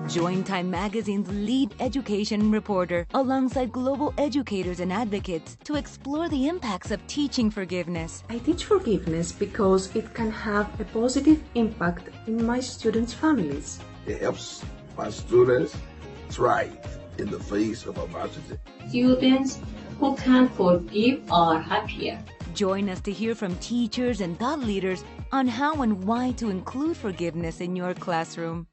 Join Time Magazine's lead education reporter alongside global educators and advocates to explore the impacts of teaching forgiveness. I teach forgiveness because it can have a positive impact in my students' families. It helps my students thrive in the face of adversity. Students who can forgive are happier. Join us to hear from teachers and thought leaders on how and why to include forgiveness in your classroom.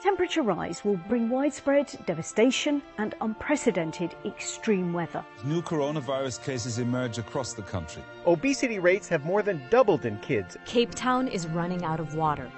Temperature rise will bring widespread devastation and unprecedented extreme weather. New coronavirus cases emerge across the country. Obesity rates have more than doubled in kids. Cape Town is running out of water.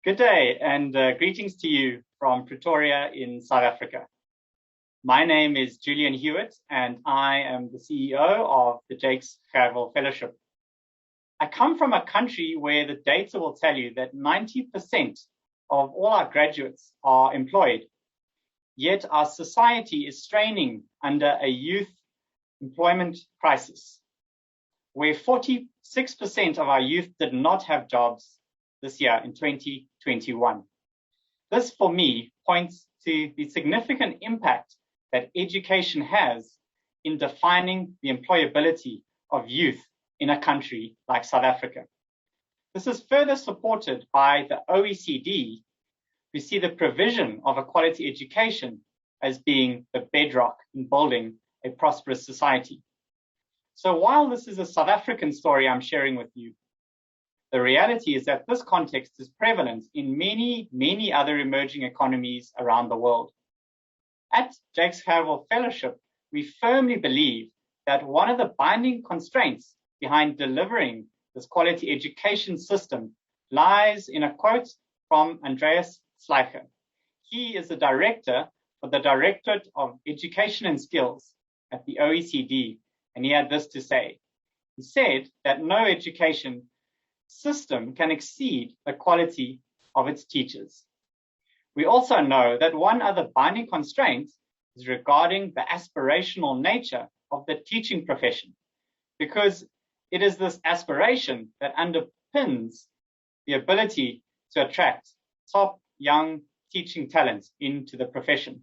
Good day and greetings to you from Pretoria in South Africa. My name is Julian Hewitt and I am the CEO of the Jakes Gerwel Fellowship. I come from a country where the data will tell you that 90% of all our graduates are employed. Yet our society is straining under a youth employment crisis, where 46% of our youth did not have jobs this year in 2021. This, for me, points to the significant impact that education has in defining the employability of youth in a country like South Africa. This is further supported by the OECD, who see the provision of a quality education as being the bedrock in building a prosperous society. So while this is a South African story I'm sharing with you, the reality is that this context is prevalent in many, many other emerging economies around the world. At Jakes Gerwel Fellowship, we firmly believe that one of the binding constraints behind delivering this quality education system lies in a quote from Andreas Schleicher. He is the director for the Directorate of Education and Skills at the OECD, and he had this to say. He said that no education system can exceed the quality of its teachers. We also know that one other binding constraint is regarding the aspirational nature of the teaching profession, because it is this aspiration that underpins the ability to attract top young teaching talent into the profession.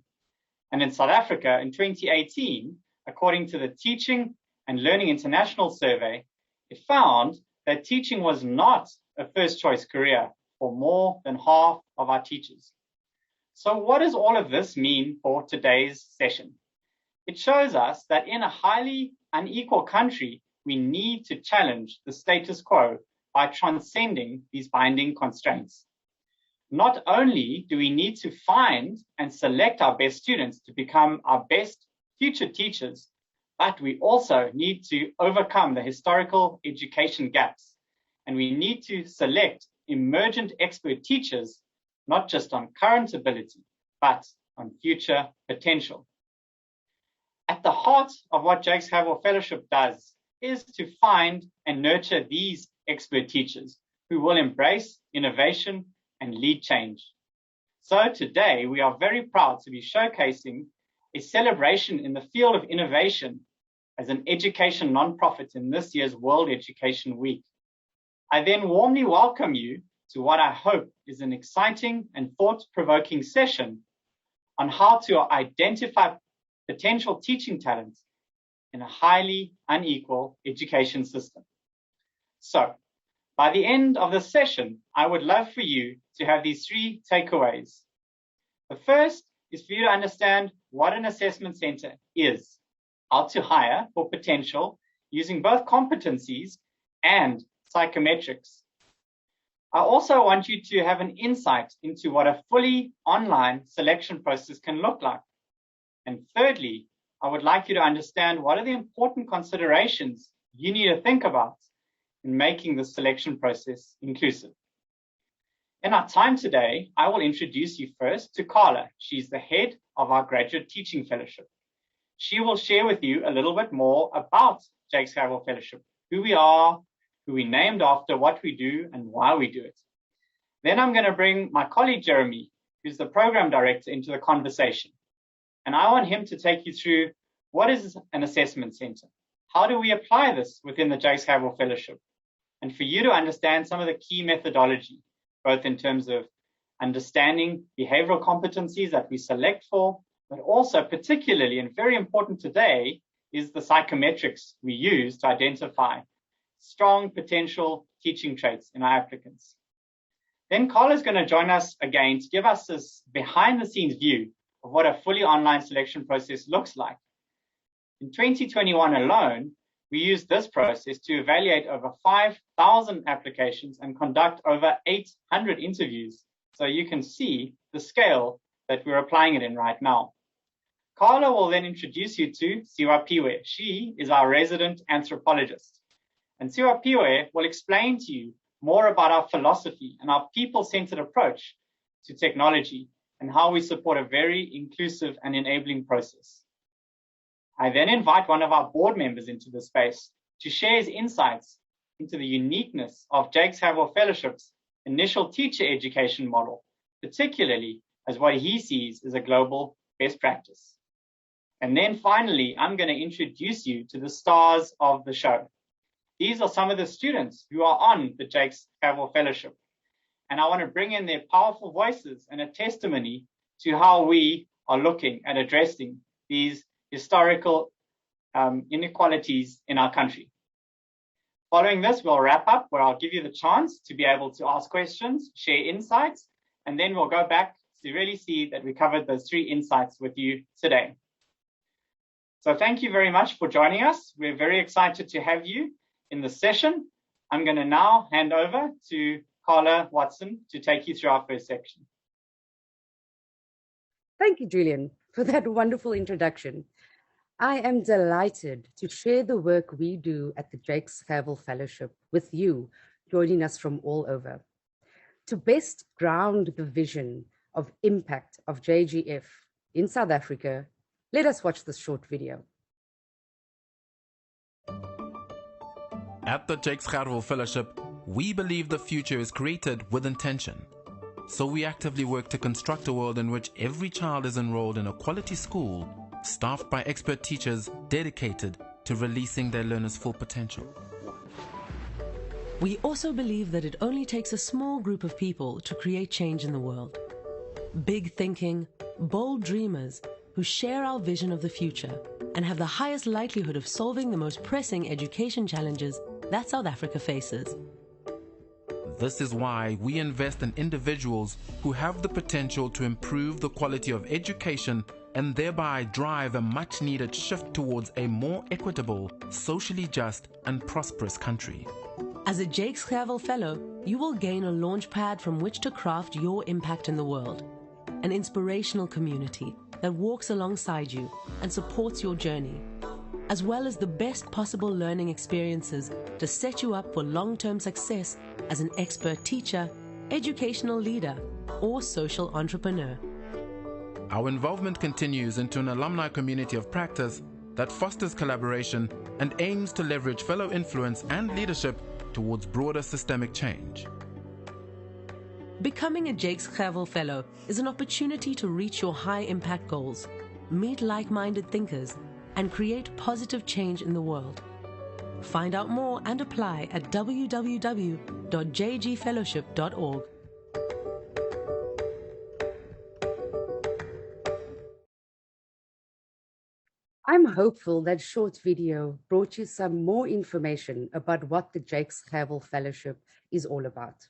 And in South Africa in 2018, according to the Teaching and Learning International Survey, it found that teaching was not a first choice career for more than half of our teachers. So what does all of this mean for today's session? It shows us that in a highly unequal country, we need to challenge the status quo by transcending these binding constraints. Not only do we need to find and select our best students to become our best future teachers, but we also need to overcome the historical education gaps. And we need to select emergent expert teachers, not just on current ability, but on future potential. At the heart of what Jakes Gerwel Fellowship does is to find and nurture these expert teachers who will embrace innovation and lead change. So today, we are very proud to be showcasing a celebration in the field of innovation as an education nonprofit in this year's World Education Week. I then warmly welcome you to what I hope is an exciting and thought-provoking session on how to identify potential teaching talents in a highly unequal education system. So, by the end of the session, I would love for you to have these 3 takeaways. The first is for you to understand what an assessment center is, how to hire for potential using both competencies and psychometrics. I also want you to have an insight into what a fully online selection process can look like. And thirdly, I would like you to understand what are the important considerations you need to think about in making the selection process inclusive. In our time today, I will introduce you first to Carla. She's the head of our Graduate Teaching Fellowship. She will share with you a little bit more about Jakes Gerwel Fellowship, who we are, who we named after, what we do, and why we do it. Then I'm going to bring my colleague Jeremy, who's the program director, into the conversation. And I want him to take you through what is an assessment center? How do we apply this within the Jakes Gerwel Fellowship? And for you to understand some of the key methodology, both in terms of understanding behavioral competencies that we select for, but also particularly, and very important today, is the psychometrics we use to identify strong potential teaching traits in our applicants. Then Carla is going to join us again to give us this behind the scenes view of what a fully online selection process looks like. In 2021 alone, we used this process to evaluate over 5,000 applications and conduct over 800 interviews. So you can see the scale that we're applying it in right now. Carla will then introduce you to Siwa Piwe. She is our resident anthropologist. And Siwa Piwe will explain to you more about our philosophy and our people-centered approach to technology and how we support a very inclusive and enabling process. I then invite one of our board members into the space to share his insights into the uniqueness of Jakes Gerwel Fellowship's initial teacher education model particularly as what he sees as a global best practice. And then finally, I'm going to introduce you to the stars of the show. These are some of the students who are on the Jakes Gerwel Fellowship. And I want to bring in their powerful voices and a testimony to how we are looking at addressing these historical inequalities in our country. Following this, we'll wrap up where I'll give you the chance to be able to ask questions, share insights, and then we'll go back to really see that we covered those 3 insights with you today. So thank you very much for joining us. We're very excited to have you in the session. I'm going to now hand over to Carla Watson to take you through our first section. Thank you, Julian, for that wonderful introduction. I am delighted to share the work we do at the Jakes Gerwel Fellowship with you, joining us from all over. To best ground the vision of impact of JGF in South Africa, let us watch this short video. At the Jakes Gerwel Fellowship, we believe the future is created with intention. So we actively work to construct a world in which every child is enrolled in a quality school, staffed by expert teachers dedicated to releasing their learners' full potential. We also believe that it only takes a small group of people to create change in the world. Big thinking, bold dreamers who share our vision of the future and have the highest likelihood of solving the most pressing education challenges that South Africa faces. This is why we invest in individuals who have the potential to improve the quality of education and thereby drive a much-needed shift towards a more equitable, socially just, and prosperous country. As a Jakes Gerwel Fellow, you will gain a launch pad from which to craft your impact in the world, an inspirational community that walks alongside you and supports your journey, as well as the best possible learning experiences to set you up for long-term success as an expert teacher, educational leader, or social entrepreneur. Our involvement continues into an alumni community of practice that fosters collaboration and aims to leverage fellow influence and leadership towards broader systemic change. Becoming a Jakes Gerwel Fellow is an opportunity to reach your high-impact goals, meet like-minded thinkers, and create positive change in the world. Find out more and apply at www.jgfellowship.org. I'm hopeful that short video brought you some more information about what the Jakes Gerwel Fellowship is all about.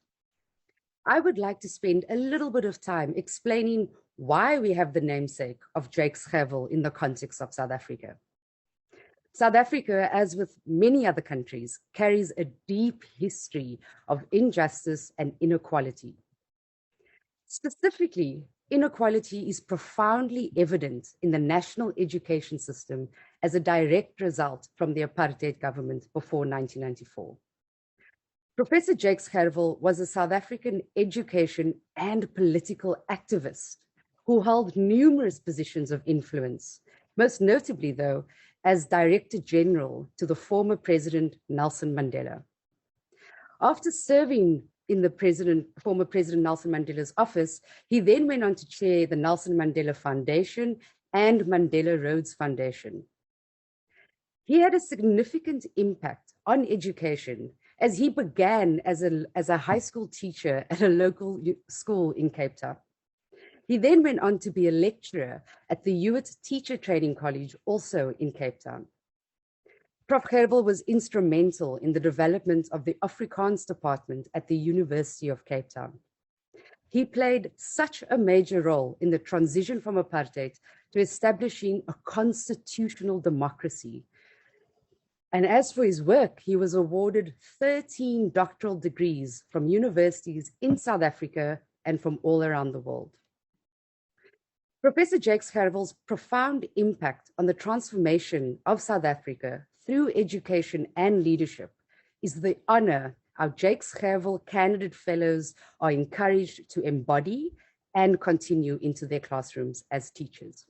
I would like to spend a little bit of time explaining why we have the namesake of Jakes Gerwel in the context of South Africa. South Africa, as with many other countries, carries a deep history of injustice and inequality. Specifically, inequality is profoundly evident in the national education system as a direct result from the apartheid government before 1994. Professor Jakes Gerwel was a South African education and political activist who held numerous positions of influence, most notably, though, as Director General to the former President Nelson Mandela. After serving in the former President Nelson Mandela's office, he then went on to chair the Nelson Mandela Foundation and Mandela Rhodes Foundation. He had a significant impact on education as he began as a high school teacher at a local school in Cape Town. He then went on to be a lecturer at the Hewitt Teacher Training College, also in Cape Town. Prof. Gerwel was instrumental in the development of the Afrikaans department at the University of Cape Town. He played such a major role in the transition from apartheid to establishing a constitutional democracy. And as for his work, he was awarded 13 doctoral degrees from universities in South Africa and from all around the world. Professor Jakes Gerwel's profound impact on the transformation of South Africa through education and leadership is the honor our Jakes Gerwel candidate fellows are encouraged to embody and continue into their classrooms as teachers.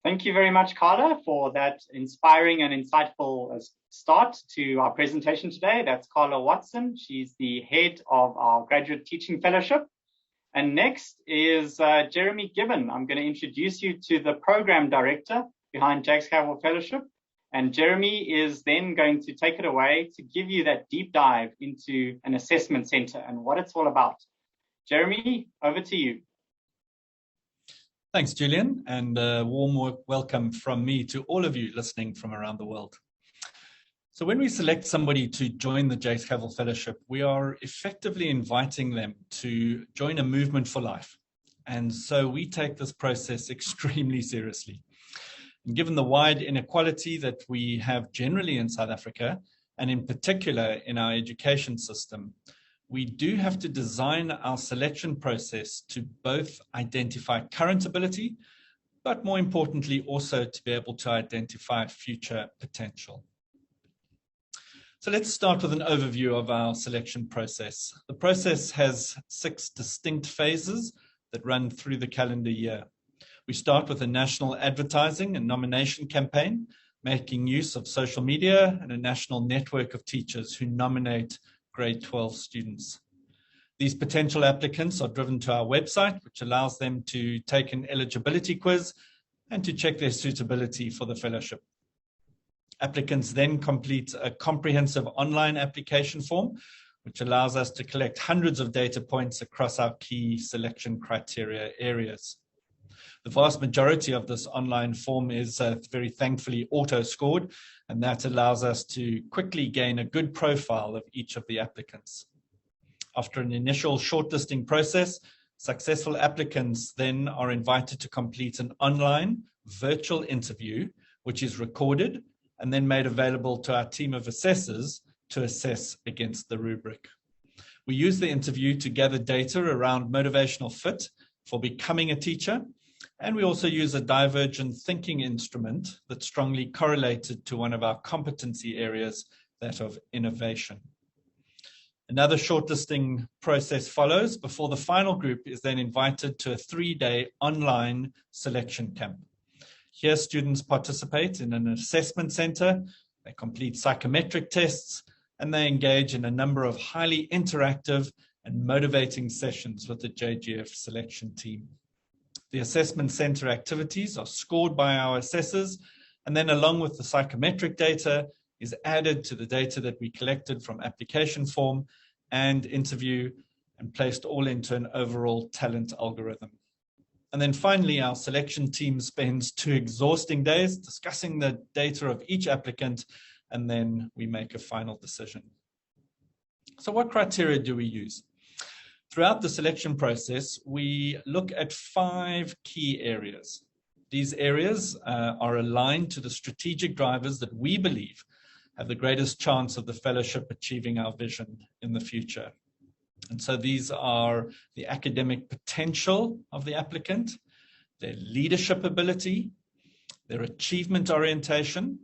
Thank you very much, Carla, for that inspiring and insightful start to our presentation today. That's Carla Watson. She's the head of our Graduate Teaching Fellowship. And next is Jeremy Gibbon. I'm going to introduce you to the program director behind Jakes Gerwel Fellowship. And Jeremy is then going to take it away to give you that deep dive into an assessment center and what it's all about. Jeremy, over to you. Thanks, Julian, and a warm welcome from me to all of you listening from around the world. So when we select somebody to join the Jakes Gerwel Fellowship, we are effectively inviting them to join a movement for life. And so we take this process extremely seriously. And given the wide inequality that we have generally in South Africa, and in particular in our education system, we do have to design our selection process to both identify current ability, but more importantly, also to be able to identify future potential. So let's start with an overview of our selection process. The process has 6 distinct phases that run through the calendar year. We start with a national advertising and nomination campaign, making use of social media and a national network of teachers who nominate grade 12 students. These potential applicants are driven to our website, which allows them to take an eligibility quiz and to check their suitability for the fellowship. Applicants then complete a comprehensive online application form, which allows us to collect hundreds of data points across our key selection criteria areas. The vast majority of this online form is very thankfully auto-scored, and that allows us to quickly gain a good profile of each of the applicants. After an initial shortlisting process, successful applicants then are invited to complete an online virtual interview, which is recorded and then made available to our team of assessors to assess against the rubric. We use the interview to gather data around motivational fit for becoming a teacher, and we also use a divergent thinking instrument that's strongly correlated to one of our competency areas, that of innovation. Another shortlisting process follows before the final group is then invited to a 3-day online selection camp. Here, students participate in an assessment center, they complete psychometric tests, and they engage in a number of highly interactive and motivating sessions with the JGF selection team. The assessment center activities are scored by our assessors, and then along with the psychometric data is added to the data that we collected from application form and interview and placed all into an overall talent algorithm. And then finally, our selection team spends 2 exhausting days discussing the data of each applicant, and then we make a final decision. So what criteria do we use? Throughout the selection process, we look at 5 key areas. These areas are aligned to the strategic drivers that we believe have the greatest chance of the fellowship achieving our vision in the future. And so these are the academic potential of the applicant, their leadership ability, their achievement orientation,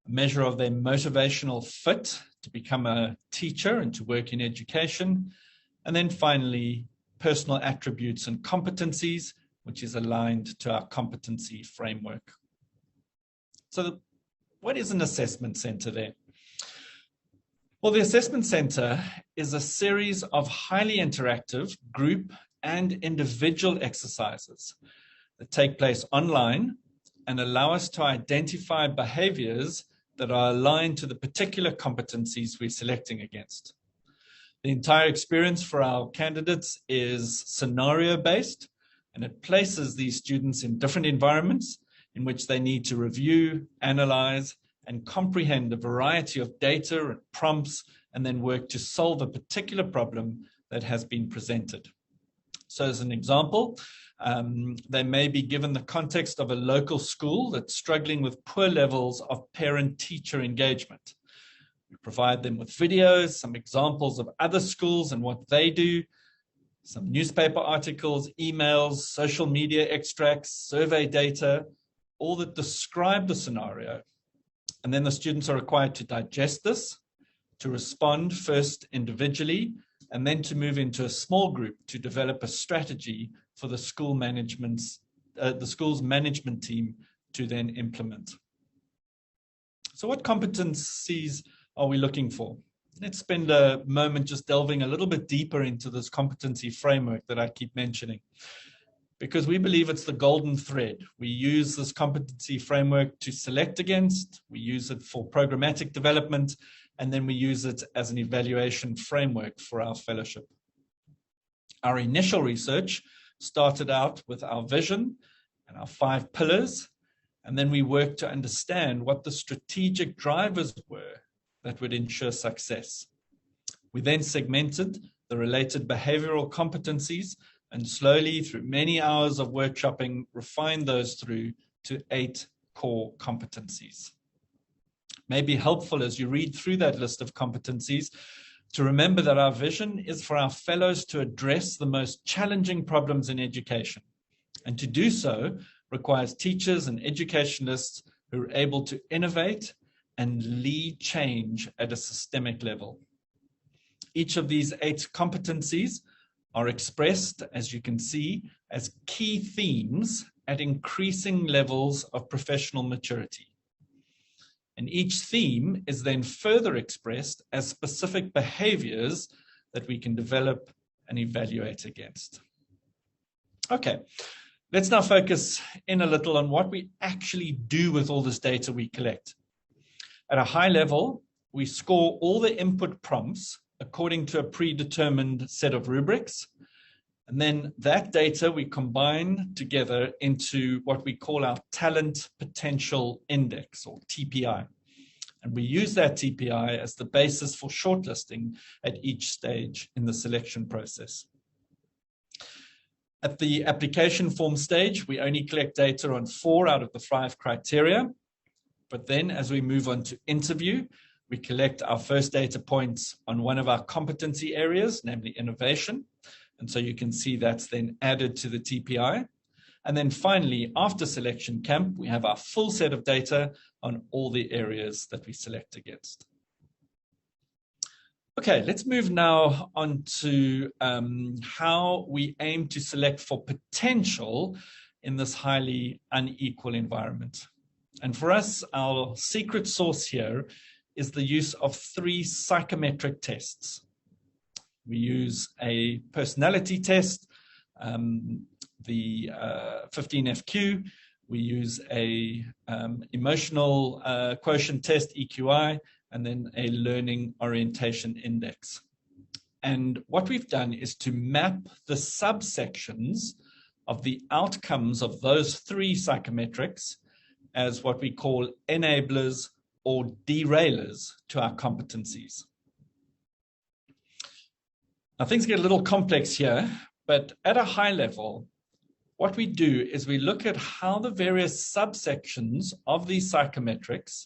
a measure of their motivational fit to become a teacher and to work in education, and then finally, personal attributes and competencies, which is aligned to our competency framework. So what is an assessment center there? Well, the assessment center is a series of highly interactive group and individual exercises that take place online and allow us to identify behaviors that are aligned to the particular competencies we're selecting against. The entire experience for our candidates is scenario-based, and it places these students in different environments in which they need to review, analyze, and comprehend a variety of data and prompts, and then work to solve a particular problem that has been presented. So as an example, they may be given the context of a local school that's struggling with poor levels of parent-teacher engagement. We provide them with videos, some examples of other schools and what they do, some newspaper articles, emails, social media extracts, survey data, all that describe the scenario. And then the students are required to digest this, to respond first individually, and then to move into a small group to develop a strategy for the school management's the school's management team to then implement. So what competencies are we looking for? Let's spend a moment just delving a little bit deeper into this competency framework that I keep mentioning, because we believe it's the golden thread. We use this competency framework to select against, we use it for programmatic development, and then we use it as an evaluation framework for our fellowship. Our initial research started out with our vision and our 5 pillars, and then we worked to understand what the strategic drivers were that would ensure success. We then segmented the related behavioral competencies and slowly, through many hours of workshopping, refined those through to 8 core competencies. It may be helpful as you read through that list of competencies to remember that our vision is for our fellows to address the most challenging problems in education. And to do so requires teachers and educationalists who are able to innovate and lead change at a systemic level. Each of these 8 competencies are expressed, as you can see, as key themes at increasing levels of professional maturity. And each theme is then further expressed as specific behaviors that we can develop and evaluate against. Okay, let's now focus in a little on what we actually do with all this data we collect. At a high level, we score all the input prompts according to a predetermined set of rubrics. And then that data we combine together into what we call our Talent Potential Index, or TPI. And we use that TPI as the basis for shortlisting at each stage in the selection process. At the application form stage, we only collect data on 4 out of the 5 criteria. But then as we move on to interview, we collect our first data points on one of our competency areas, namely innovation. And so you can see that's then added to the TPI. And then finally, after selection camp, we have our full set of data on all the areas that we select against. Okay, let's move now on to how we aim to select for potential in this highly unequal environment. And for us, our secret sauce here is the use of 3 psychometric tests. We use a personality test, the 15FQ. We use a emotional quotient test, EQI, and then a learning orientation index. And what we've done is to map the subsections of the outcomes of those 3 psychometrics as what we call enablers or derailers to our competencies. Now, things get a little complex here, but at a high level, what we do is we look at how the various subsections of these psychometrics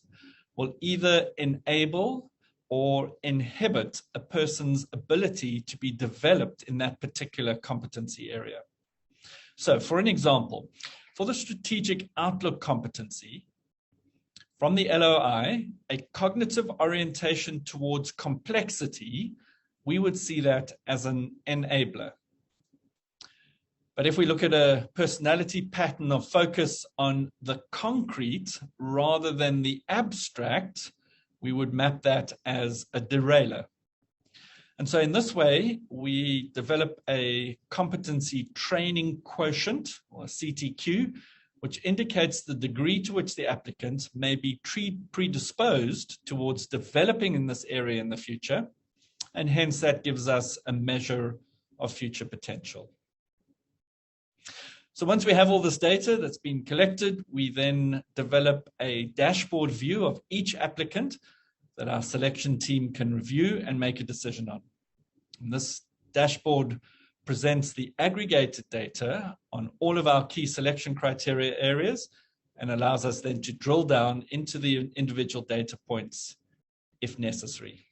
will either enable or inhibit a person's ability to be developed in that particular competency area. So, for an example, for the strategic outlook competency, from the LOI, a cognitive orientation towards complexity, we would see that as an enabler. But if we look at a personality pattern of focus on the concrete rather than the abstract, we would map that as a derailer. And so in this way, we develop a competency training quotient, or a CTQ, which indicates the degree to which the applicant may be predisposed towards developing in this area in the future. And hence that gives us a measure of future potential. So once we have all this data that's been collected, we then develop a dashboard view of each applicant that our selection team can review and make a decision on. And this dashboard presents the aggregated data on all of our key selection criteria areas and allows us then to drill down into the individual data points if necessary.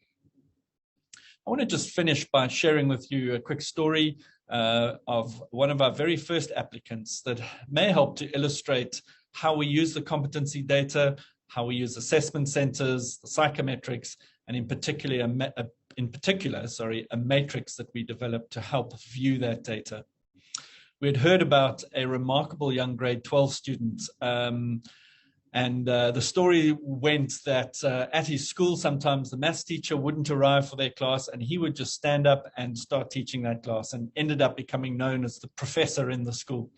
I want to just finish by sharing with you a quick story of one of our very first applicants that may help to illustrate how we use the competency data, how we use assessment centers, the psychometrics, and in particular, a matrix that we developed to help view that data. We had heard about a remarkable young grade 12 student, the story went that at his school, sometimes the maths teacher wouldn't arrive for their class, and he would just stand up and start teaching that class, and ended up becoming known as the professor in the school.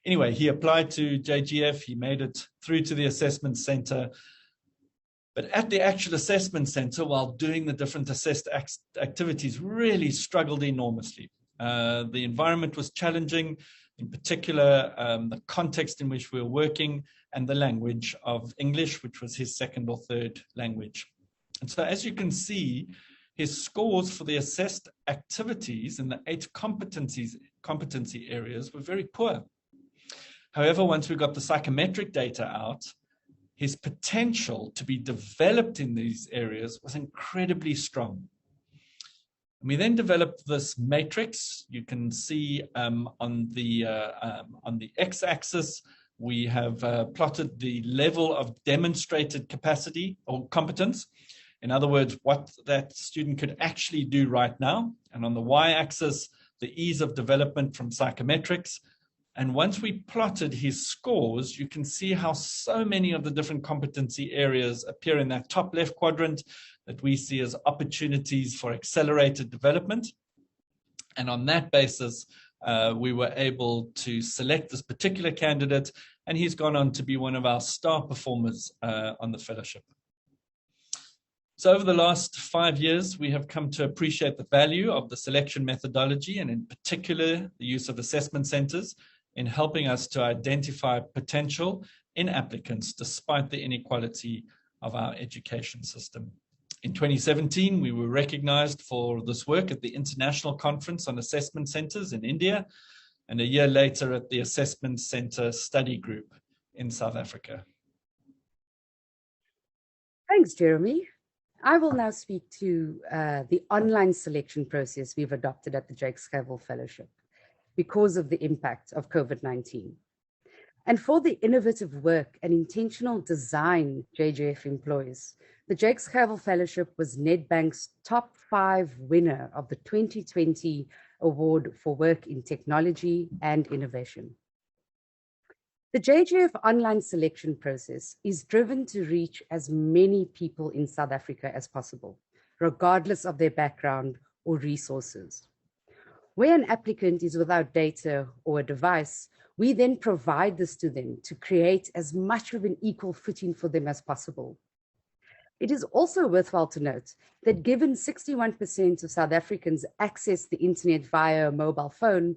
Anyway, he applied to JGF. He made it through to the assessment center. But at the actual assessment center, while doing the different assessed activities, really struggled enormously. The environment was challenging, in particular, the context in which we were working and the language of English, which was his second or third language. And so as you can see, his scores for the assessed activities in the 8 competency areas were very poor. However, once we got the psychometric data out, his potential to be developed in these areas was incredibly strong. And we then developed this matrix. You can see on the x-axis, we have plotted the level of demonstrated capacity or competence. In other words, what that student could actually do right now. And on the y-axis, the ease of development from psychometrics. And once we plotted his scores, you can see how so many of the different competency areas appear in that top left quadrant that we see as opportunities for accelerated development. And on that basis, we were able to select this particular candidate, and he's gone on to be one of our star performers on the fellowship. So over the last 5 years, we have come to appreciate the value of the selection methodology, and in particular, the use of assessment centers in helping us to identify potential in applicants despite the inequality of our education system. In 2017, we were recognized for this work at the International Conference on Assessment Centers in India, and a year later at the Assessment Center Study Group in South Africa. Thanks, Jeremy. I will now speak to the online selection process we've adopted at the Jakes Gerwel Fellowship because of the impact of COVID-19. And for the innovative work and intentional design JGF employs, the Jakes Gerwel Fellowship was Nedbank's top 5 winner of the 2020 Award for Work in Technology and Innovation. The JGF online selection process is driven to reach as many people in South Africa as possible, regardless of their background or resources. Where an applicant is without data or a device, we then provide this to them to create as much of an equal footing for them as possible. It is also worthwhile to note that given 61% of South Africans access the internet via a mobile phone,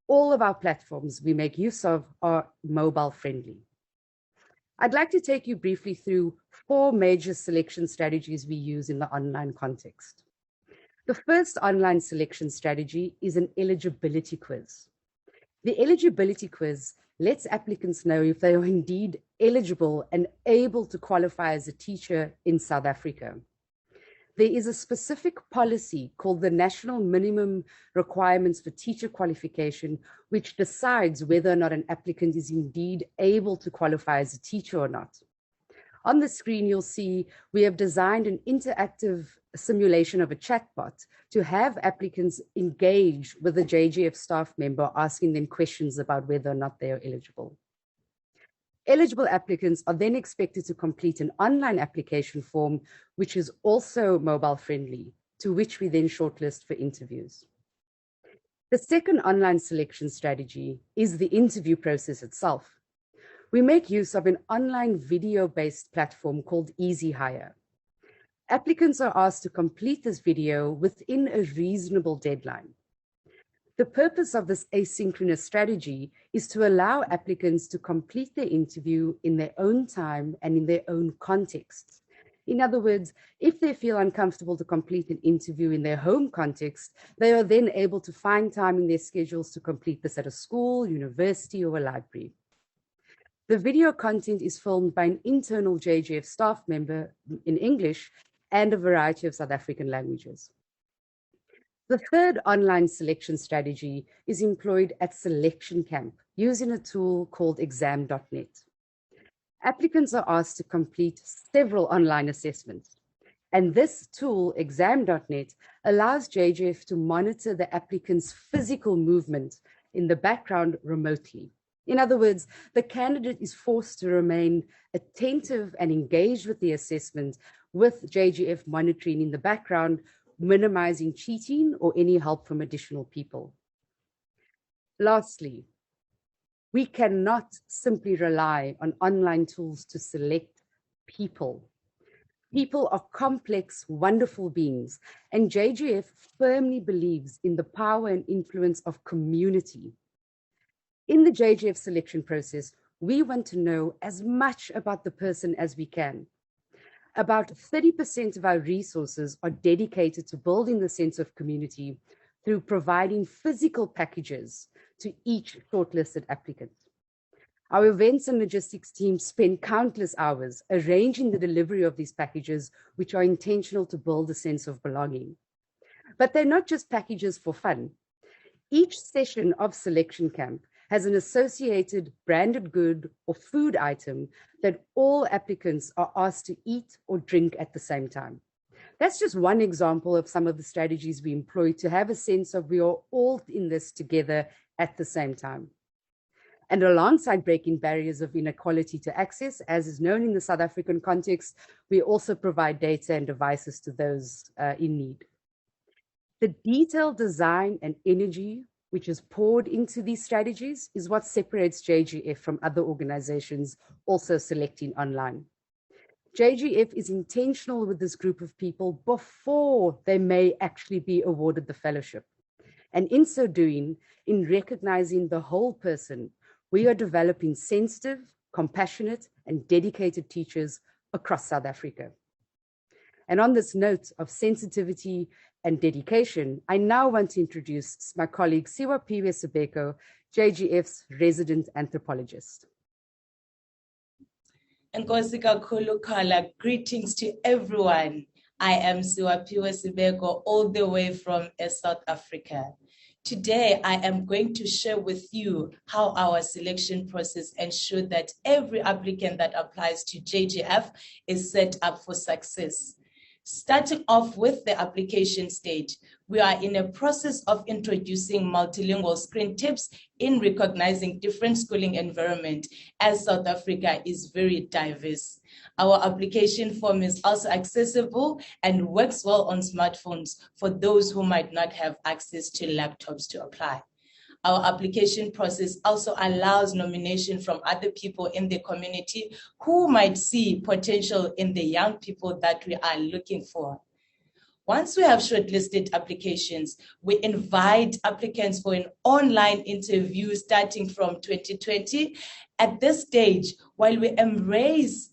all of our platforms we make use of are mobile friendly. I'd like to take you briefly through 4 major selection strategies we use in the online context. The first online selection strategy is an eligibility quiz. The eligibility quiz lets applicants know if they are indeed eligible and able to qualify as a teacher in South Africa. There is a specific policy called the National Minimum Requirements for Teacher Qualification, which decides whether or not an applicant is indeed able to qualify as a teacher or not. On the screen, you'll see we have designed an interactive simulation of a chatbot to have applicants engage with a JGF staff member, asking them questions about whether or not they are eligible. Eligible applicants are then expected to complete an online application form, which is also mobile friendly, to which we then shortlist for interviews. The second online selection strategy is the interview process itself. We make use of an online video-based platform called Easy Hire. Applicants are asked to complete this video within a reasonable deadline. The purpose of this asynchronous strategy is to allow applicants to complete their interview in their own time and in their own context. In other words, if they feel uncomfortable to complete an interview in their home context, they are then able to find time in their schedules to complete this at a school, university, or a library. The video content is filmed by an internal JGF staff member in English and a variety of South African languages. The third online selection strategy is employed at Selection Camp using a tool called exam.net. Applicants are asked to complete several online assessments, and this tool, exam.net, allows JGF to monitor the applicant's physical movement in the background remotely. In other words, the candidate is forced to remain attentive and engaged with the assessment, with JGF monitoring in the background, minimizing cheating or any help from additional people. Lastly, we cannot simply rely on online tools to select people. People are complex, wonderful beings, and JGF firmly believes in the power and influence of community. In the JGF selection process, we want to know as much about the person as we can. About 30% of our resources are dedicated to building the sense of community through providing physical packages to each shortlisted applicant. Our events and logistics teams spend countless hours arranging the delivery of these packages, which are intentional to build a sense of belonging. But they're not just packages for fun. Each session of selection camp has an associated branded good or food item that all applicants are asked to eat or drink at the same time. That's just one example of some of the strategies we employ to have a sense of we are all in this together at the same time. And alongside breaking barriers of inequality to access, as is known in the South African context, we also provide data and devices to those in need. The detailed design and energy which is poured into these strategies is what separates JGF from other organizations also selecting online. JGF is intentional with this group of people before they may actually be awarded the fellowship. And in so doing, in recognizing the whole person, we are developing sensitive, compassionate, and dedicated teachers across South Africa. And on this note of sensitivity and dedication, I now want to introduce my colleague Siwaphiwe Sibeko, JGF's resident anthropologist. Nkosi kakhulu Khala, greetings to everyone. I am Siwaphiwe Sibeko, all the way from South Africa. Today, I am going to share with you how our selection process ensures that every applicant that applies to JGF is set up for success. Starting off with the application stage, we are in a process of introducing multilingual screen tips in recognizing different schooling environment, as South Africa is very diverse. Our application form is also accessible and works well on smartphones for those who might not have access to laptops to apply. Our application process also allows nomination from other people in the community who might see potential in the young people that we are looking for. Once we have shortlisted applications, we invite applicants for an online interview starting from 2020. At this stage, while we embrace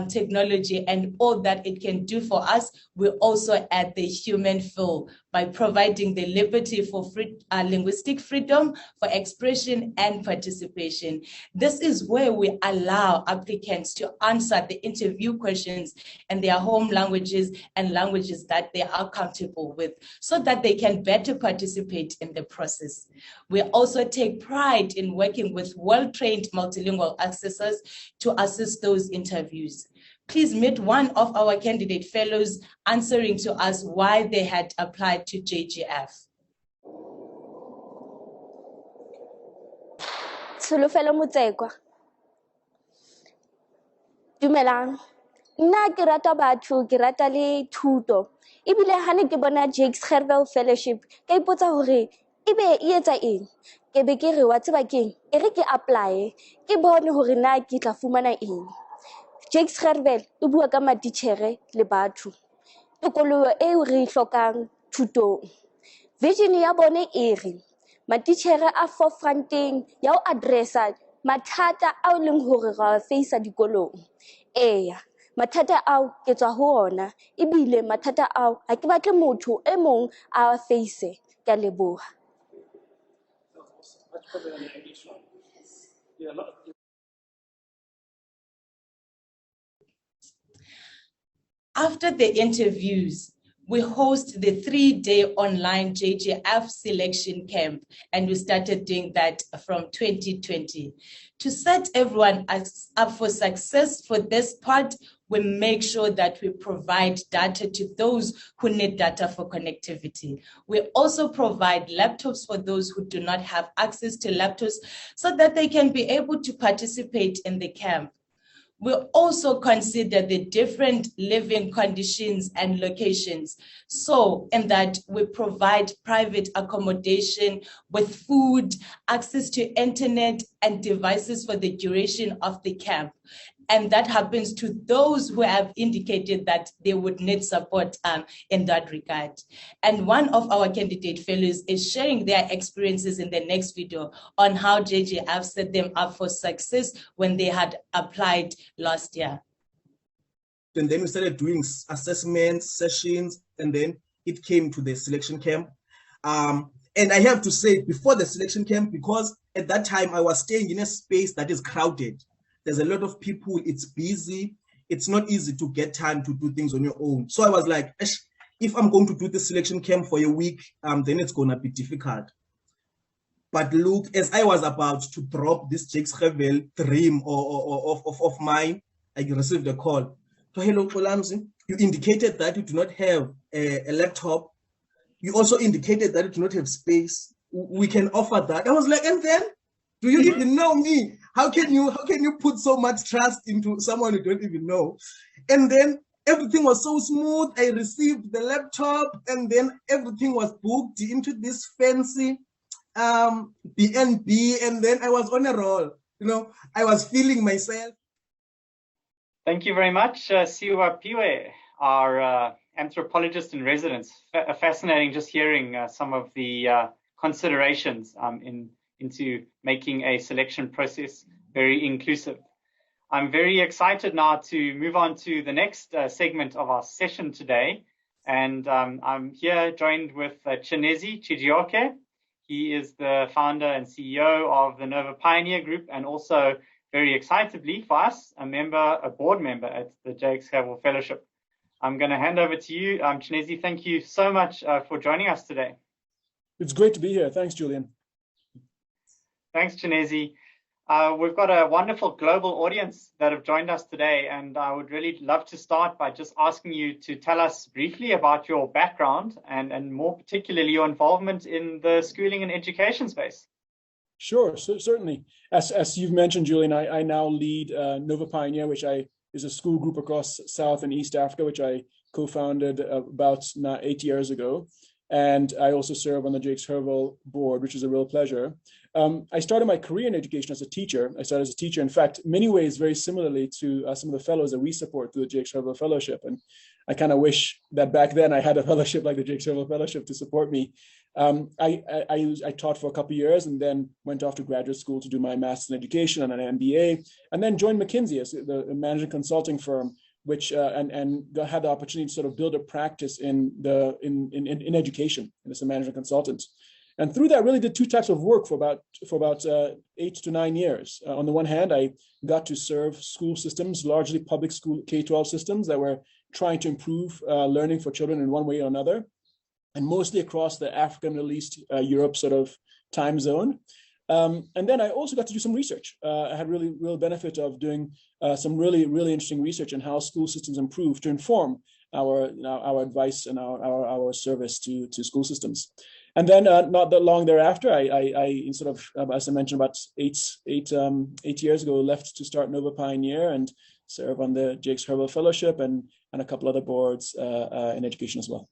technology and all that it can do for us, we also add the human feel by providing the liberty for linguistic freedom, for expression and participation. This is where we allow applicants to answer the interview questions in their home languages and languages that they are comfortable with, so that they can better participate in the process. We also take pride in working with well-trained multilingual assessors to assist those interviews. Please meet one of our candidate fellows answering to us why they had applied to JGF. Solofelo Motsekwa. Dumelang. Nna ke rata batho, ke rata le thuto. Ebile ha ne ke bona Jakes Gerwel Fellowship, ke ipotsa hore ebe e etsa eng? Ke be ke re wa tseba keng? E re ke apply, ke bone hore na ke tla fumana eng. Jakes Gerwel e bua ka matitjhere le batho. Tokoloho eo re hlokang thutong. Vision ya bone e re matitjhere a forefronteng ya ho addressa mathata ao leng hore ra face dikolong. Eya, mathata ao ke tswa ho ona, ebile mathata ao ha ke batle motho e mong a face. Ke a leboha. After the interviews, we host the 3-day online JGF selection camp, and we started doing that from 2020. To set everyone up for success for this part, we make sure that we provide data to those who need data for connectivity. We also provide laptops for those who do not have access to laptops so that they can be able to participate in the camp. We also consider the different living conditions and locations. So in that we provide private accommodation with food, access to internet and devices for the duration of the camp. And that happens to those who have indicated that they would need support in that regard. And one of our candidate fellows is sharing their experiences in the next video on how JGF set them up for success when they had applied last year. And then we started doing assessments, sessions, and then it came to the selection camp. And I have to say, before the selection camp, because at that time I was staying in a space that is crowded. There's a lot of people, it's busy. It's not easy to get time to do things on your own. So I was like, if I'm going to do the selection camp for a week, then it's going to be difficult. But look, as I was about to drop this Jakes Gerwel dream of mine, I received a call. So, hello, Kolamzi, you indicated that you do not have a laptop. You also indicated that you do not have space. We can offer that. I was like, and then? Do you even know me? How can you put so much trust into someone you don't even know? And then everything was so smooth. I received the laptop, and then everything was booked into this fancy BNB, and then I was on a roll. You know, I was feeling myself. Thank you very much, Siwa Piwe, our anthropologist in residence. Fascinating just hearing some of the considerations into making a selection process very inclusive. I'm very excited now to move on to the next segment of our session today. And I'm here joined with Chinezi Chijioke. He is the founder and CEO of the Nova Pioneer Group, and also very excitingly for us, a board member at the Jakes Gerwel Fellowship. I'm going to hand over to you. Chinezi, thank you so much for joining us today. It's great to be here. Thanks, Julian. Thanks, Chinezi. We've got a wonderful global audience that have joined us today, and I would really love to start by just asking you to tell us briefly about your background and more particularly your involvement in the schooling and education space. Sure, so certainly. As you've mentioned, Julian, I now lead Nova Pioneer, which is a school group across South and East Africa, which I co-founded about 8 years ago. And I also serve on the Jakes Gerwel board, which is a real pleasure. I started my career in education as a teacher. I started as a teacher, in fact, many ways very similarly to some of the fellows that we support through the Jakes Gerwel Fellowship. And I kind of wish that back then I had a fellowship like the Jakes Gerwel Fellowship to support me. I taught for a couple of years and then went off to graduate school to do my master's in education and an MBA, and then joined McKinsey as the management consulting firm, which and had the opportunity to sort of build a practice in education as a management consultant. And through that, really did two types of work for about 8 to 9 years. On the one hand, I got to serve school systems, largely public school K-12 systems that were trying to improve learning for children in one way or another, and mostly across the Africa, Middle East, Europe sort of time zone. And then I also got to do some research. I had real benefit of doing some really interesting research on how school systems improve to inform our advice and our service to school systems. And then not that long thereafter, I sort of, as I mentioned, about eight years ago, left to start Nova Pioneer and serve on the Jakes Gerwel Fellowship and a couple other boards in education as well.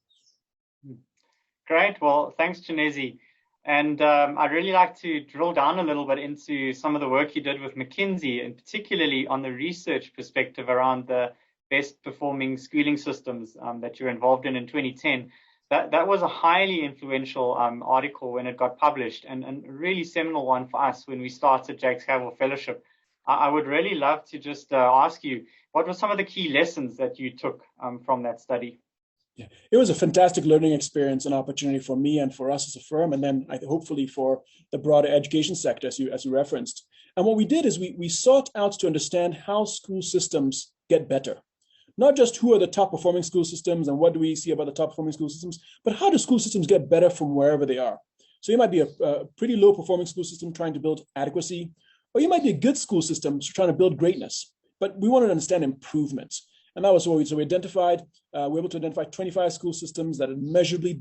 Great. Well, thanks, Chinezi. And I'd really like to drill down a little bit into some of the work you did with McKinsey, and particularly on the research perspective around the best performing schooling systems that you're involved in 2010. That was a highly influential article when it got published, and a really seminal one for us when we started Jakes Gerwel Fellowship. I would really love to just ask you, what were some of the key lessons that you took from that study? Yeah, it was a fantastic learning experience and opportunity for me and for us as a firm, and then hopefully for the broader education sector, as you referenced. And what we did is we sought out to understand how school systems get better. not just who are the top performing school systems and what do we see about the top performing school systems, but how do school systems get better from wherever they are? So you might be a pretty low performing school system trying to build adequacy, or you might be a good school system trying to build greatness. But we wanted to understand improvement. And that was what we identified. We were able to identify 25 school systems that had measurably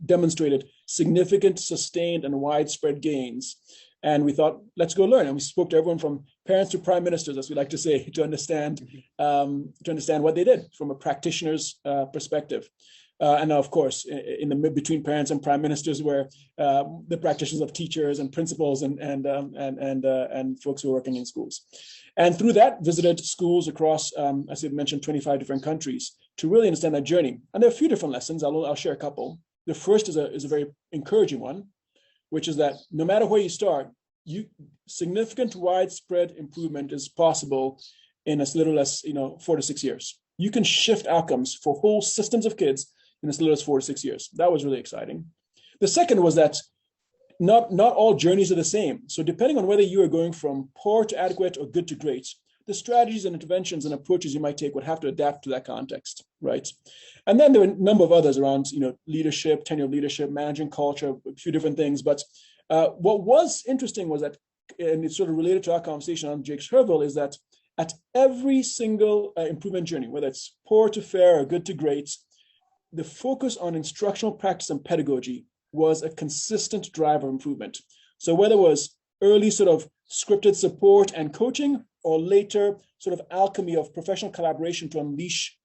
demonstrated significant, sustained, and widespread gains. And we thought, let's go learn. And we spoke to everyone from parents to prime ministers, as we like to say, to understand what they did from a practitioner's perspective. And of course, in the between parents and prime ministers were the practitioners of teachers and principals and folks who are working in schools. And through that, visited schools across, as I mentioned, 25 different countries to really understand that journey. And there are a few different lessons. I'll share a couple. The first is a very encouraging one, which is that no matter where you start, significant widespread improvement is possible in as little as 4 to 6 years. You can shift outcomes for whole systems of kids in as little as 4 to 6 years. That was really exciting. The second was that not all journeys are the same. So depending on whether you are going from poor to adequate or good to great, the strategies and interventions and approaches you might take would have to adapt to that context, right? And then there were a number of others around, leadership, tenure of leadership, managing culture, a few different things. But what was interesting was that, and it's sort of related to our conversation on Jakes Gerwel, is that at every single improvement journey, whether it's poor to fair or good to great, the focus on instructional practice and pedagogy was a consistent driver of improvement. So whether it was early sort of scripted support and coaching, or later sort of alchemy of professional collaboration to unleash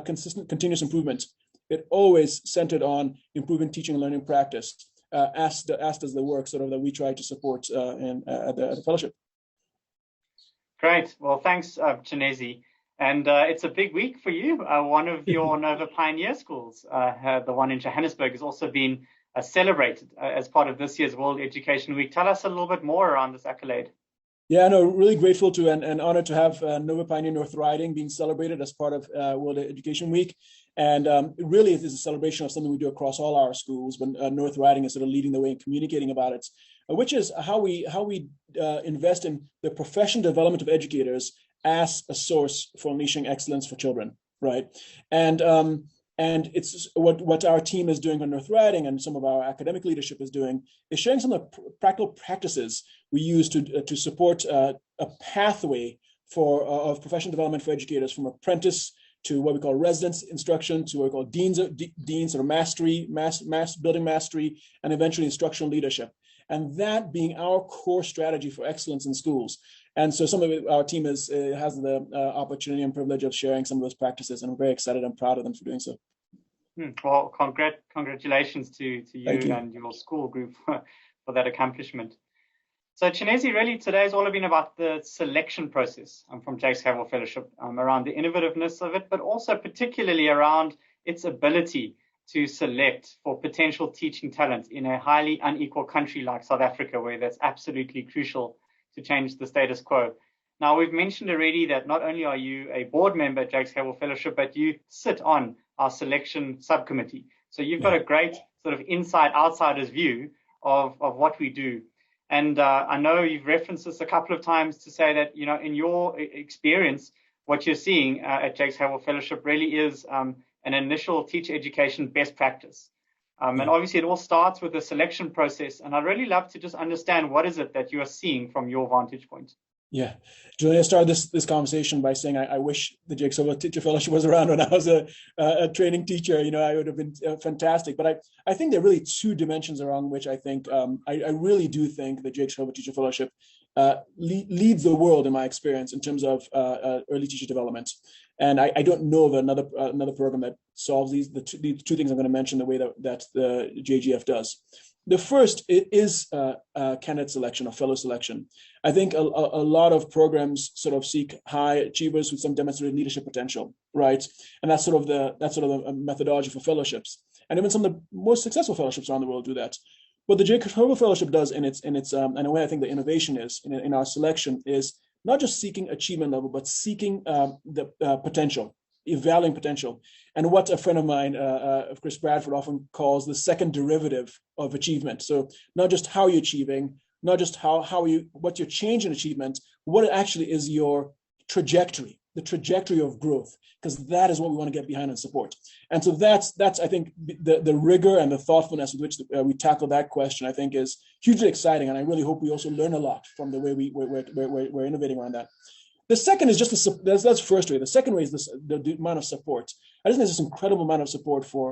continuous improvement, it always centered on improving teaching and learning practice, as does the work sort of that we try to support at the fellowship. Great. Well, thanks, Chinezi. And it's a big week for you. One of your Nova Pioneer schools, the one in Johannesburg, has also been celebrated as part of this year's World Education Week. Tell us a little bit more around this accolade. Yeah, no, really grateful to and honored to have Nova Pioneer North Riding being celebrated as part of World Education Week. And really, it is a celebration of something we do across all our schools, but North Riding is sort of leading the way and communicating about it, which is how we invest in the professional development of educators as a source for unleashing excellence for children, right? And it's what our team is doing on North Riding, and some of our academic leadership is doing, is sharing some of the practical practices we use to support a pathway of professional development for educators, from apprentice to what we call residence instruction, to what we call deans or mastery, building mastery, and eventually instructional leadership. And that being our core strategy for excellence in schools. And so some of our team has the opportunity and privilege of sharing some of those practices, and we're very excited and proud of them for doing so. Well, congratulations to you and your school group for that accomplishment. So Chinezi, really today has all been about the selection process from Jakes Gerwel Fellowship, around the innovativeness of it, but also particularly around its ability to select for potential teaching talent in a highly unequal country like South Africa, where that's absolutely crucial to change the status quo. Now, we've mentioned already that not only are you a board member at Jakes Gerwel Fellowship, but you sit on our selection subcommittee. So you've got a great sort of inside-outsider's view of what we do. And I know you've referenced this a couple of times to say that, in your experience, what you're seeing at Jakes Gerwel Fellowship really is an initial teacher education best practice. And obviously it all starts with the selection process. And I'd really love to just understand, what is it that you are seeing from your vantage point? Yeah, Julian, I started this conversation by saying I wish the Jakes Gerwel Teacher Fellowship was around when I was a training teacher. I would have been fantastic. But I think there are really two dimensions around which I think I really do think the Jakes Gerwel Teacher Fellowship leads the world in my experience in terms of early teacher development. And I don't know of another program that solves these two things I'm going to mention the way that the JGF does. The first is candidate selection or fellow selection. I think a lot of programs sort of seek high achievers with some demonstrated leadership potential, right? And that's sort of the methodology for fellowships. And even some of the most successful fellowships around the world do that. What the Jakes Gerwel Fellowship does in a way I think the innovation is in our selection is not just seeking achievement level, but seeking the potential, evaluating potential. And what a friend of mine, Chris Bradford, often calls the second derivative of achievement. So not just how you're achieving, not just what your change in achievement, what it actually is your trajectory, the trajectory of growth, because that is what we want to get behind and support. And so that's I think the rigor and the thoughtfulness with which we tackle that question, I think, is hugely exciting. And I really hope we also learn a lot from the way we're innovating around that. The second is just that's first way. The second way is the amount of support. I just think there's this incredible amount of support for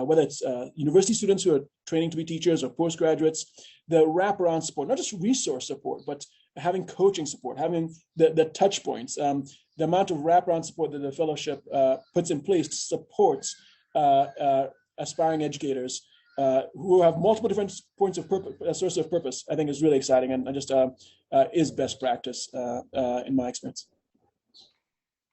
whether it's university students who are training to be teachers or postgraduates, the wraparound support, not just resource support, but having coaching support, having the touch points, the amount of wraparound support that the fellowship puts in place to support aspiring educators who have multiple different points of purpose, source of purpose, I think is really exciting and just is best practice in my experience.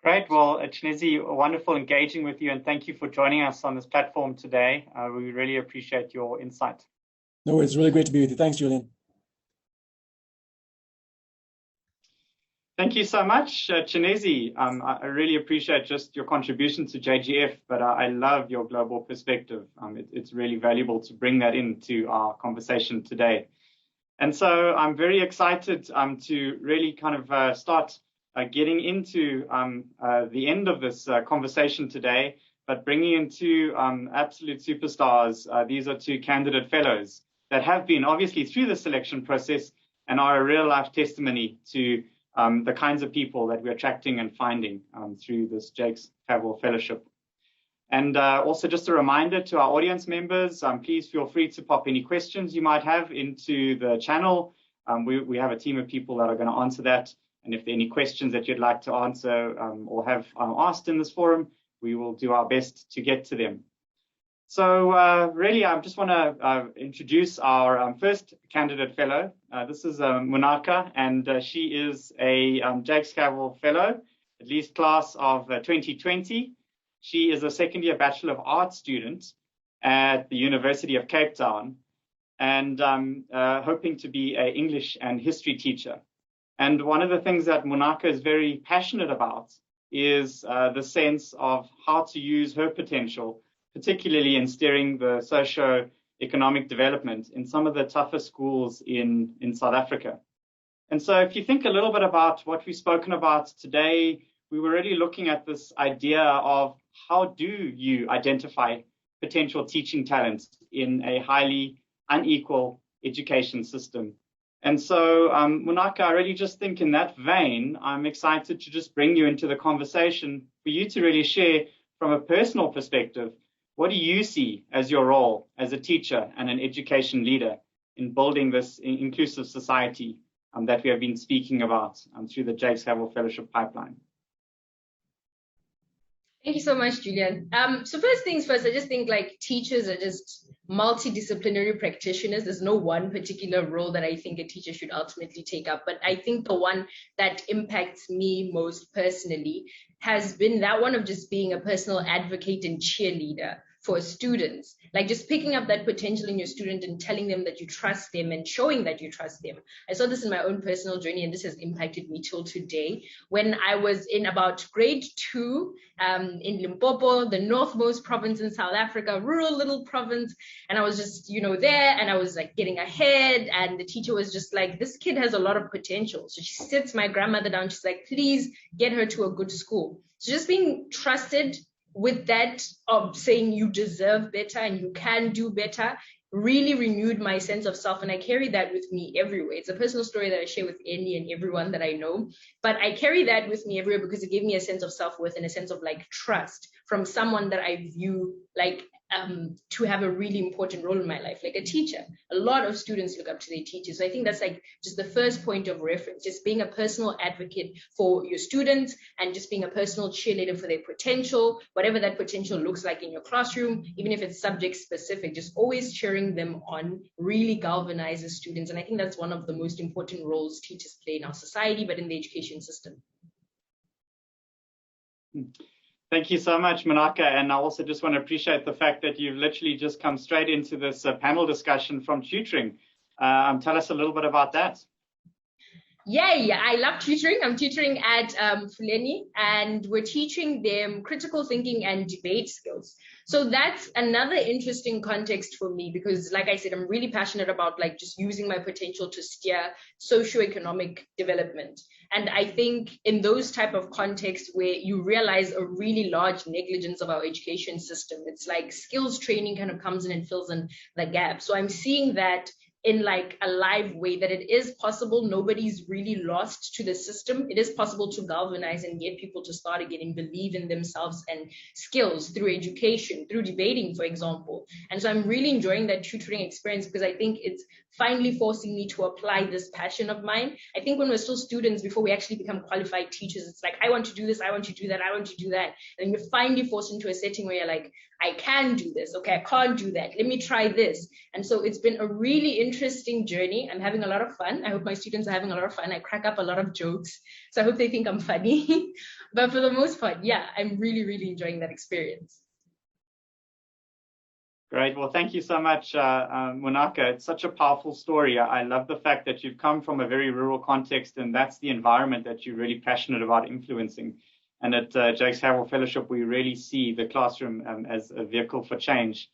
Great. Well, Chinezi, wonderful engaging with you, and thank you for joining us on this platform today. We really appreciate your insight. No, it's really great to be with you. Thanks, Julian. Thank you so much, Chinezi. I really appreciate just your contribution to JGF, but I love your global perspective. It's really valuable to bring that into our conversation today. And so I'm very excited to really kind of start getting into the end of this conversation today, but bringing in two absolute superstars. These are two candidate fellows that have been obviously through the selection process and are a real life testimony to the kinds of people that we're attracting and finding through this Jakes Gerwel Fellowship. And also just a reminder to our audience members, please feel free to pop any questions you might have into the channel. We have a team of people that are going to answer that. And if there are any questions that you'd like to answer or have asked in this forum, we will do our best to get to them. So really, I just want to introduce our first candidate fellow. This is Monaka, and she is a Jakes Gerwel Fellow, at least class of 2020. She is a second-year Bachelor of Arts student at the University of Cape Town, and hoping to be an English and history teacher. And one of the things that Monaka is very passionate about is the sense of how to use her potential, particularly in steering the socio-economic development in some of the tougher schools in South Africa. And so if you think a little bit about what we've spoken about today, we were really looking at this idea of how do you identify potential teaching talent in a highly unequal education system. And so, Monaka, I really just think in that vein, I'm excited to just bring you into the conversation for you to really share from a personal perspective, what do you see as your role as a teacher and an education leader in building this inclusive society that we have been speaking about through the Jakes Gerwel Fellowship pipeline? Thank you so much, Julian. So first things first, I just think like teachers are just multidisciplinary practitioners. There's no one particular role that I think a teacher should ultimately take up. But I think the one that impacts me most personally has been that one of just being a personal advocate and cheerleader for students, like just picking up that potential in your student and telling them that you trust them and showing that you trust them. I saw this in my own personal journey, and this has impacted me till today. When I was in about grade 2 in Limpopo, the northmost province in South Africa, rural little province, and I was just, there, and I was like getting ahead, and the teacher was just like, this kid has a lot of potential. So she sits my grandmother down, she's like, please get her to a good school. So just being trusted with that of saying you deserve better and you can do better really renewed my sense of self, and I carry that with me everywhere. It's a personal story that I share with any and everyone that I know, but I carry that with me everywhere because it gave me a sense of self-worth and a sense of like trust from someone that I view like to have a really important role in my life, like a teacher. A lot of students look up to their teachers. So I think that's like just the first point of reference, just being a personal advocate for your students and just being a personal cheerleader for their potential, whatever that potential looks like in your classroom, even if it's subject specific, just always cheering them on really galvanizes students. And I think that's one of the most important roles teachers play in our society, but in the education system. Thank you so much, Monaka. And I also just want to appreciate the fact that you've literally just come straight into this panel discussion from tutoring. Tell us a little bit about that. Yeah, I love tutoring. I'm tutoring at Fuleni, and we're teaching them critical thinking and debate skills. So that's another interesting context for me because, like I said, I'm really passionate about like just using my potential to steer socioeconomic development. And I think in those type of contexts where you realize a really large negligence of our education system, it's like skills training kind of comes in and fills in the gap. So I'm seeing that in like a live way, that it is possible. Nobody's really lost to the system. It is possible to galvanize and get people to start again and believe in themselves and skills through education, through debating, for example. And so I'm really enjoying that tutoring experience because I think it's finally forcing me to apply this passion of mine. I think when we're still students, before we actually become qualified teachers, it's like, I want to do this, I want to do that, I want to do that. And you're finally forced into a setting where you're like, I can do this. Okay, I can't do that. Let me try this. And so it's been a really interesting journey. I'm having a lot of fun. I hope my students are having a lot of fun. I crack up a lot of jokes. So I hope they think I'm funny. But for the most part, yeah, I'm really, really enjoying that experience. Great. Well, thank you so much, Monaka. It's such a powerful story. I love the fact that you've come from a very rural context, and that's the environment that you're really passionate about influencing. And at Jakes Gerwel Fellowship, we really see the classroom as a vehicle for change.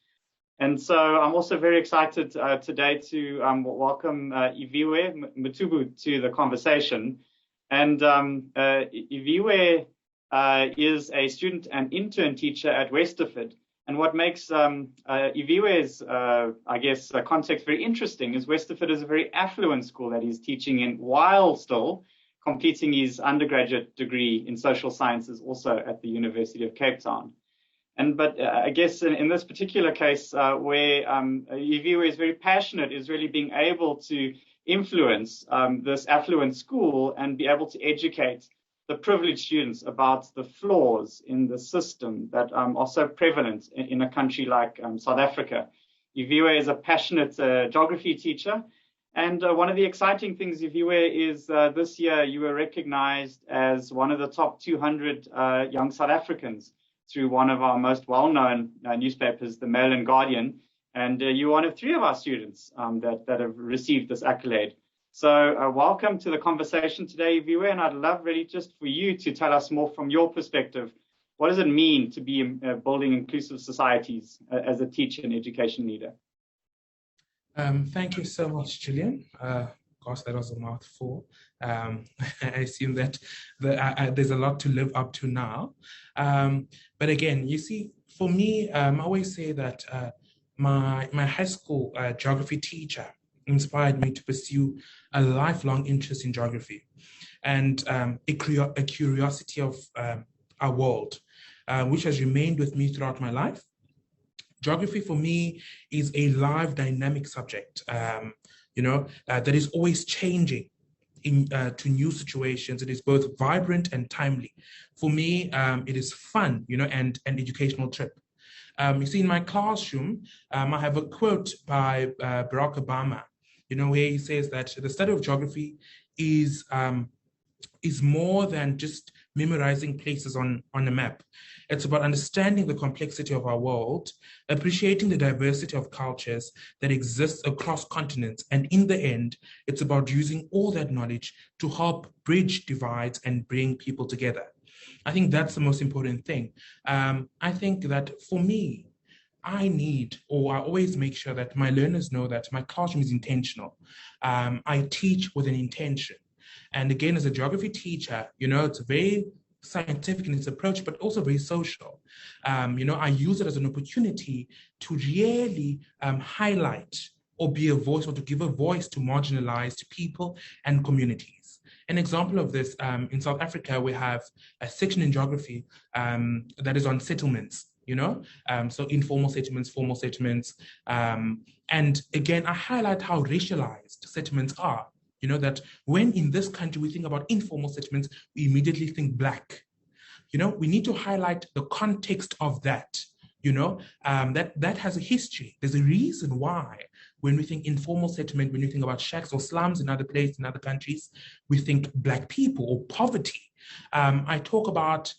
And so I'm also very excited today to welcome Iviwe Mutubu to the conversation. And Iviwe is a student and intern teacher at Westerford. And what makes Iviwe's, context very interesting is Westerford is a very affluent school that he's teaching in while still completing his undergraduate degree in social sciences also at the University of Cape Town. But I guess in this particular case where Iviwe is very passionate is really being able to influence this affluent school and be able to educate the privileged students about the flaws in the system that are so prevalent in a country like South Africa. Iviwe is a passionate geography teacher. And one of the exciting things, Iviwe, is this year you were recognized as one of the top 200 young South Africans through one of our most well-known newspapers, the Mail and Guardian. And you're one of 3 of our students that have received this accolade. So welcome to the conversation today, Iviwe, and I'd love really just for you to tell us more from your perspective. What does it mean to be building inclusive societies as a teacher and education leader? Thank you so much, Julian. Gosh, that was a mouthful. I assume that there's a lot to live up to now. But again, you see, for me, I always say that my high school geography teacher inspired me to pursue a lifelong interest in geography and a curiosity of our world, which has remained with me throughout my life. Geography for me is a live, dynamic subject, that is always changing to new situations. It is both vibrant and timely. For me, it is fun, and an educational trip. You see, in my classroom, I have a quote by Barack Obama, where he says that the study of geography is more than just memorizing places on a map. It's about understanding the complexity of our world, appreciating the diversity of cultures that exists across continents, and in the end, it's about using all that knowledge to help bridge divides and bring people together. I think that's the most important thing. I think that for me, I always make sure that my learners know that my classroom is intentional. I teach with an intention. And again, as a geography teacher, it's very scientific in its approach, but also very social. I use it as an opportunity to really highlight or be a voice or to give a voice to marginalized people and communities. An example of this, in South Africa, we have a section in geography that is on settlements, so informal settlements, formal settlements. And again, I highlight how racialized settlements are. That when in this country we think about informal settlements, we immediately think Black. We need to highlight the context of that, that has a history. There's a reason why when we think informal settlement, when you think about shacks or slums in other places, in other countries, we think Black people or poverty. I talk about,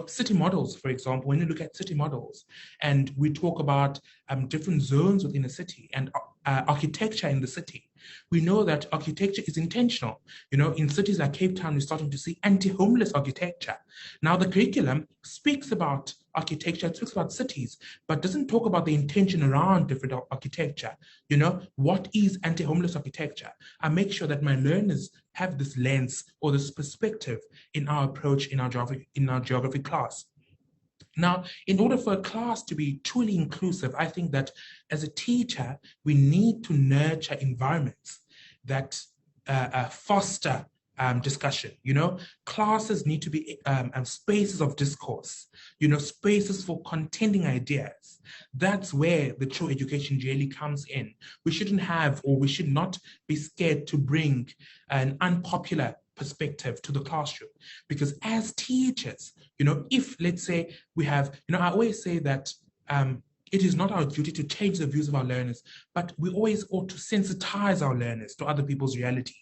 city models, for example, when you look at city models and we talk about different zones within a city and architecture in the city. We know that architecture is intentional. You know, in cities like Cape Town, we're starting to see anti-homeless architecture. Now, the curriculum speaks about architecture, it speaks about cities, but doesn't talk about the intention around different architecture. You know, what is anti-homeless architecture? I make sure that my learners have this lens or this perspective in our approach in our geography class. Now, in order for a class to be truly inclusive, I think that as a teacher, we need to nurture environments that foster discussion. You know, classes need to be spaces of discourse, you know, spaces for contending ideas. That's where the true education really comes in. We shouldn't have, or we should not be scared to bring an unpopular perspective to the classroom, because as teachers, you know, if let's say we have, you know, I always say that it is not our duty to change the views of our learners, but we always ought to sensitize our learners to other people's realities.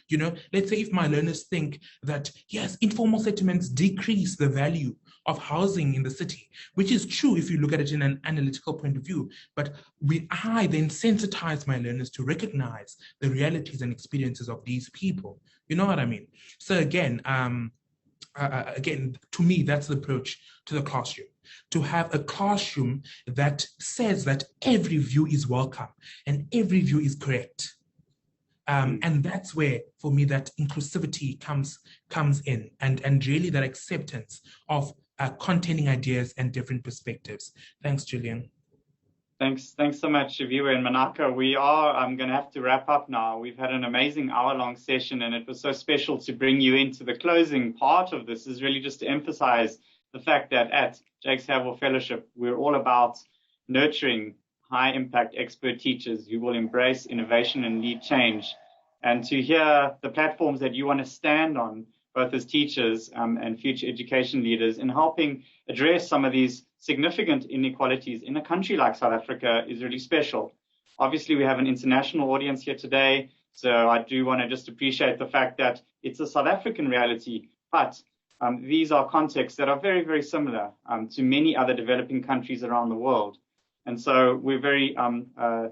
You know, let's say if my learners think that, yes, informal settlements decrease the value of housing in the city, which is true if you look at it in an analytical point of view, but I then sensitize my learners to recognize the realities and experiences of these people. You know what I mean? So again, to me, that's the approach to the classroom. To have a classroom that says that every view is welcome and every view is correct. And that's where, for me, that inclusivity comes in, and really that acceptance of containing ideas and different perspectives. Thanks, Julian. Thanks so much, Shiviwe and Manaka. We are going to have to wrap up now. We've had an amazing hour-long session, and it was so special to bring you into the closing part of this, is really just to emphasize the fact that at Jakes Gerwel Fellowship, we're all about nurturing high-impact expert teachers who will embrace innovation and lead change. And to hear the platforms that you want to stand on, both as teachers and future education leaders, in helping address some of these significant inequalities in a country like South Africa is really special. Obviously, we have an international audience here today, so I do want to just appreciate the fact that it's a South African reality, but these are contexts that are very, very similar to many other developing countries around the world. And so we're very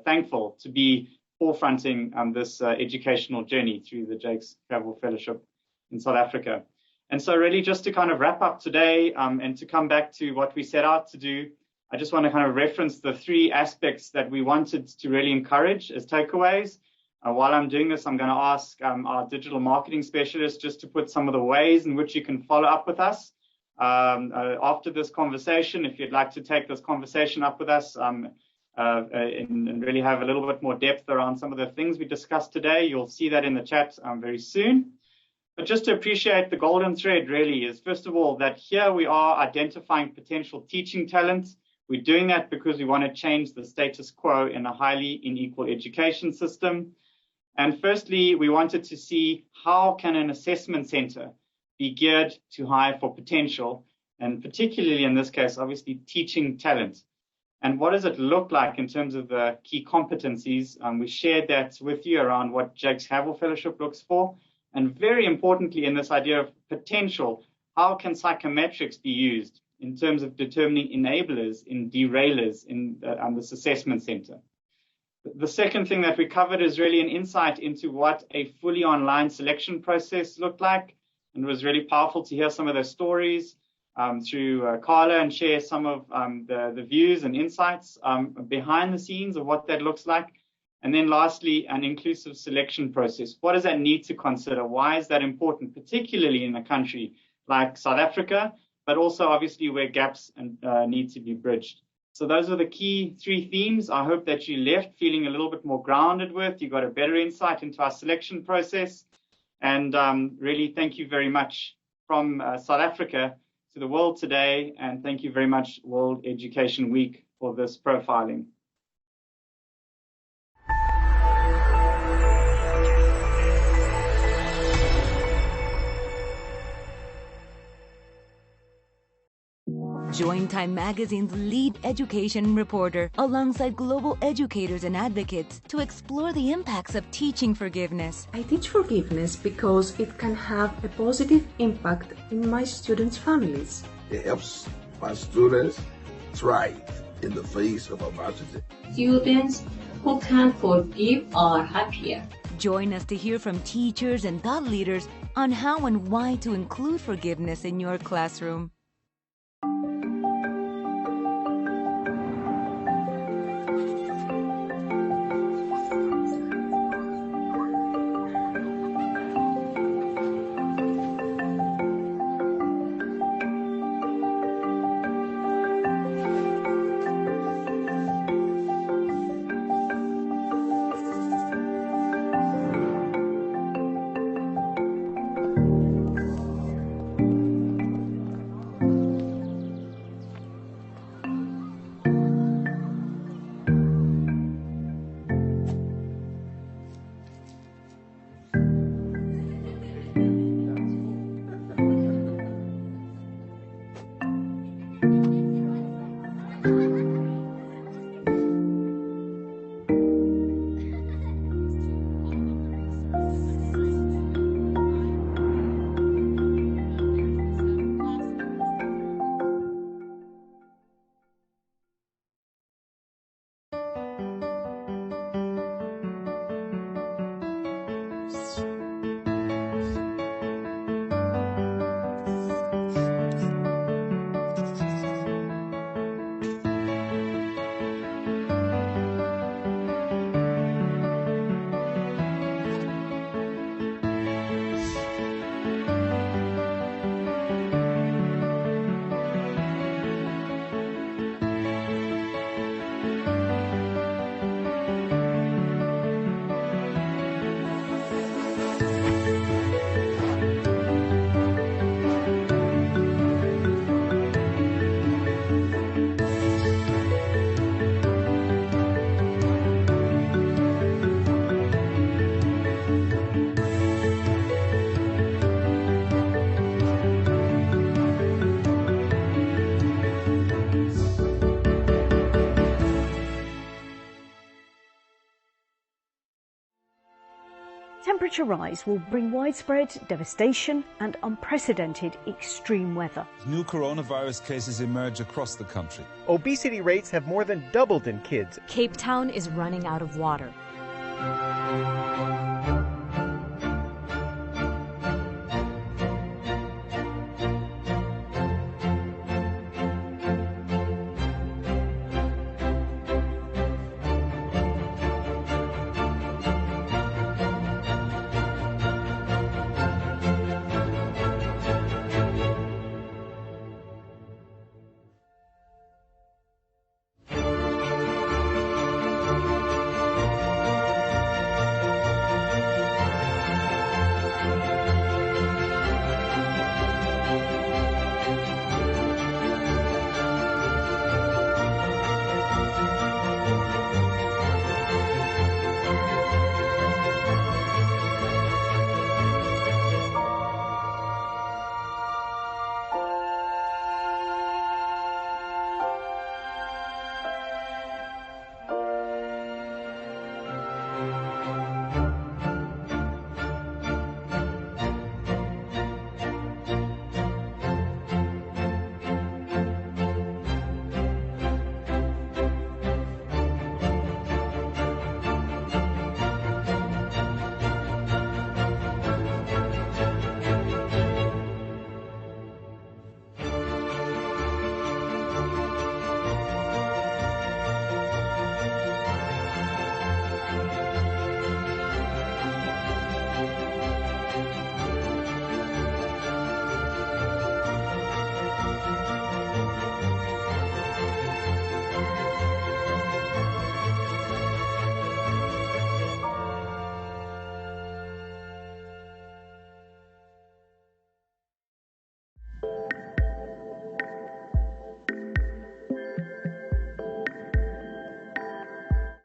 thankful to be forefronting this educational journey through the Jakes Gerwel Fellowship in South Africa. And so really just to kind of wrap up today and to come back to what we set out to do, I just want to kind of reference the three aspects that we wanted to really encourage as takeaways. While I'm doing this, I'm going to ask our digital marketing specialist just to put some of the ways in which you can follow up with us after this conversation. If you'd like to take this conversation up with us and really have a little bit more depth around some of the things we discussed today, you'll see that in the chat very soon. But just to appreciate the golden thread really is, first of all, that here we are identifying potential teaching talent. We're doing that because we want to change the status quo in a highly unequal education system. And firstly, we wanted to see how can an assessment center be geared to hire for potential, and particularly in this case, obviously teaching talent. And what does it look like in terms of the key competencies? We shared that with you around what Jakes Gerwel Fellowship looks for. And very importantly, in this idea of potential, how can psychometrics be used in terms of determining enablers and derailers in this assessment center? The second thing that we covered is really an insight into what a fully online selection process looked like. And it was really powerful to hear some of those stories through Carla and share some of the views and insights behind the scenes of what that looks like. And then lastly, an inclusive selection process. What does that need to consider? Why is that important, particularly in a country like South Africa, but also obviously where gaps need to be bridged? So those are the key three themes. I hope that you left feeling a little bit more grounded with. You got a better insight into our selection process. And really, thank you very much from South Africa to the world today. And thank you very much, World Education Week, for this profiling. Join Time Magazine's lead education reporter alongside global educators and advocates to explore the impacts of teaching forgiveness. I teach forgiveness because it can have a positive impact in my students' families. It helps my students thrive in the face of adversity. Students who can forgive are happier. Join us to hear from teachers and thought leaders on how and why to include forgiveness in your classroom. Temperature rise will bring widespread devastation and unprecedented extreme weather. New coronavirus cases emerge across the country. Obesity rates have more than doubled in kids. Cape Town is running out of water.